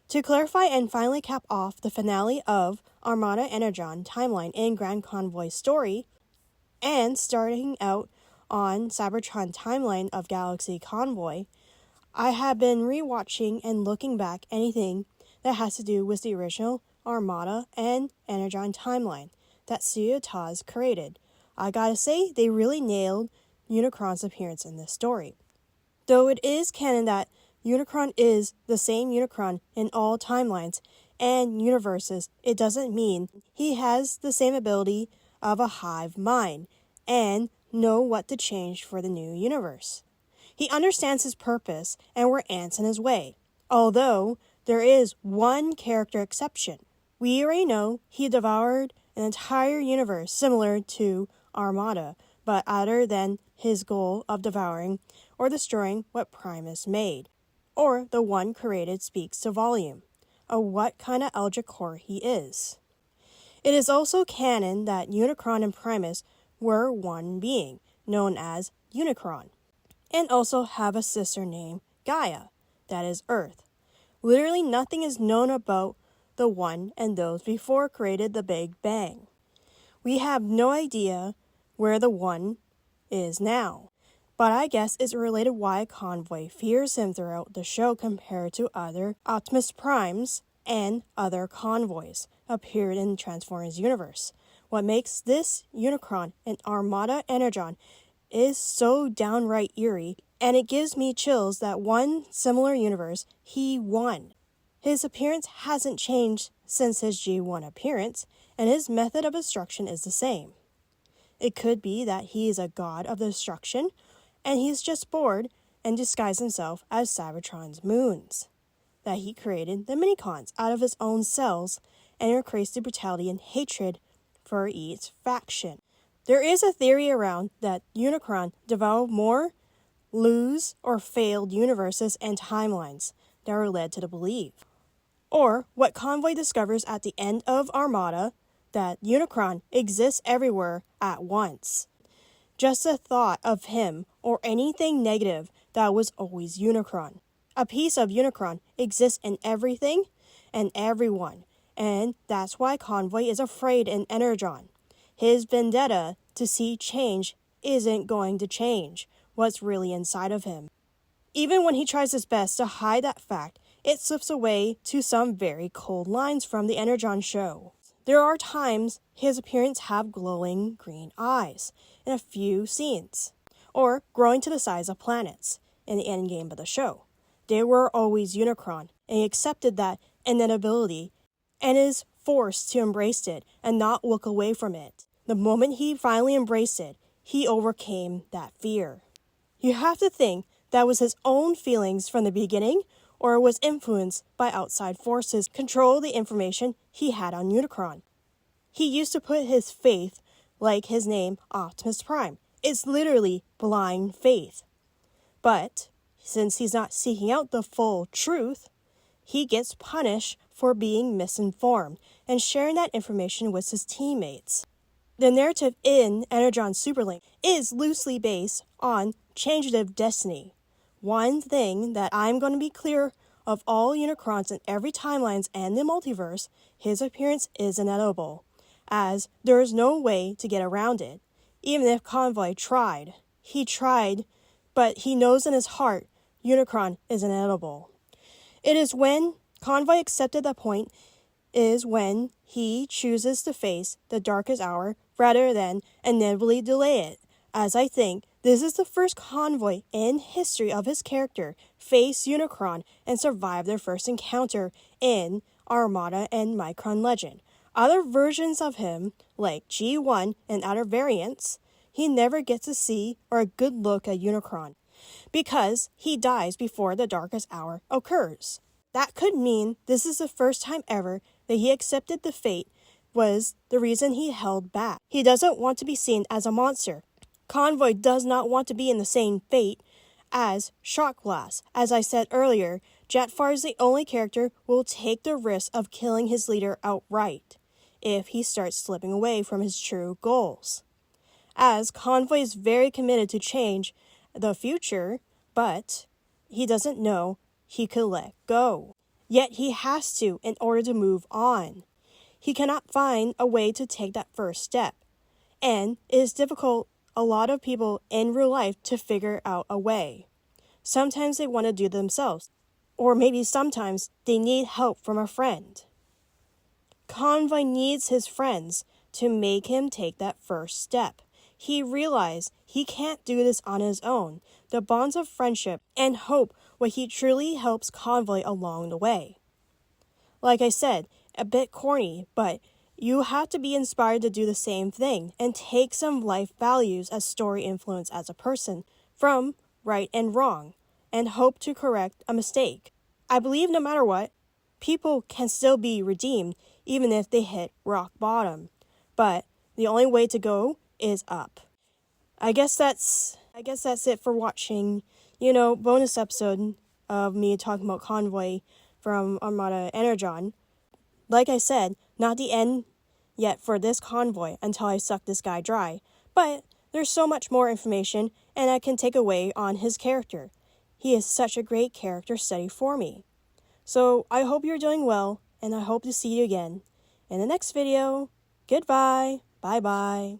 To clarify and finally cap off the finale of Armada Energon timeline in Grand Convoy's story, and starting out on Cybertron timeline of Galaxy Convoy, I have been rewatching and looking back anything that has to do with the original Armada and Energon timeline that Studio Taz created. I gotta say, they really nailed Unicron's appearance in this story. Though it is canon that Unicron is the same Unicron in all timelines and universes, it doesn't mean he has the same ability of a hive mind and know what to change for the new universe. He understands his purpose and were ants in his way, although there is one character exception. We already know he devoured an entire universe similar to Armada, but other than his goal of devouring or destroying what Primus made, or the one created speaks to volume of what kind of Eldritch core he is. It is also canon that Unicron and Primus were one being, known as Unicron, and also have a sister named Gaia, that is Earth. Literally nothing is known about the one and those before created the Big Bang. We have no idea where the one is now, but I guess it's related why Convoy fears him throughout the show compared to other Optimus Primes and other convoys appeared in Transformers universe. What makes this Unicron and Armada Energon is so downright eerie, and it gives me chills that one similar universe, he won. His appearance hasn't changed since his G1 appearance, and his method of destruction is the same. It could be that he is a god of destruction, and he's just bored and disguised himself as Cybertron's moons. That he created the minicons out of his own cells and increased the brutality and hatred for each faction. There is a theory around that Unicron developed more lose or failed universes and timelines that are led to the belief. Or what Convoy discovers at the end of Armada, that Unicron exists everywhere at once. Just a thought of him or anything negative that was always Unicron. A piece of Unicron exists in everything and everyone, and that's why Convoy is afraid in Energon. His vendetta to see change isn't going to change what's really inside of him. Even when he tries his best to hide that fact, it slips away to some very cold lines from the Energon show. There are times his appearance have glowing green eyes in a few scenes, or growing to the size of planets in the endgame of the show. They were always Unicron, and he accepted that inevitability and is forced to embrace it and not look away from it. The moment he finally embraced it, he overcame that fear. You have to think that was his own feelings from the beginning, or was influenced by outside forces control the information he had on Unicron. He used to put his faith, like his name, Optimus Prime. It's literally blind faith. But since he's not seeking out the full truth, he gets punished for being misinformed and sharing that information with his teammates. The narrative in Energon Superlink is loosely based on changetive destiny. One thing that I'm going to be clear of all Unicrons in every timelines and the multiverse, his appearance is inevitable, as there is no way to get around it. Even if Convoy tried, but he knows in his heart Unicron is inevitable. It is when Convoy accepted that point is when he chooses to face the darkest hour rather than inevitably delay it, as I think this is the first Convoy in history of his character face Unicron and survive their first encounter in Armada and Micron Legend. Other versions of him, like G1 and other variants, he never gets to see or a good look at Unicron, because he dies before the darkest hour occurs. That could mean this is the first time ever that he accepted the fate was the reason he held back. He doesn't want to be seen as a monster. Convoy does not want to be in the same fate as Shotglass. As I said earlier, Jetfire is the only character who will take the risk of killing his leader outright if he starts slipping away from his true goals. As Convoy is very committed to change the future, but he doesn't know he could let go. Yet he has to in order to move on. He cannot find a way to take that first step. And it is difficult a lot of people in real life to figure out a way. Sometimes they want to do it themselves. Or maybe sometimes they need help from a friend. Convoy needs his friends to make him take that first step. He realized he can't do this on his own. The bonds of friendship and hope what he truly helps Convoy along the way. Like I said, a bit corny, but you have to be inspired to do the same thing and take some life values as story influence as a person from right and wrong and hope to correct a mistake. I believe no matter what, people can still be redeemed even if they hit rock bottom. But the only way to go is up. I guess that's it for watching, bonus episode of me talking about Convoy from Armada Energon. Like I said, not the end yet for this Convoy until I suck this guy dry. But there's so much more information and I can take away on his character. He is such a great character study for me. So I hope you're doing well and I hope to see you again in the next video. Goodbye. Bye-bye.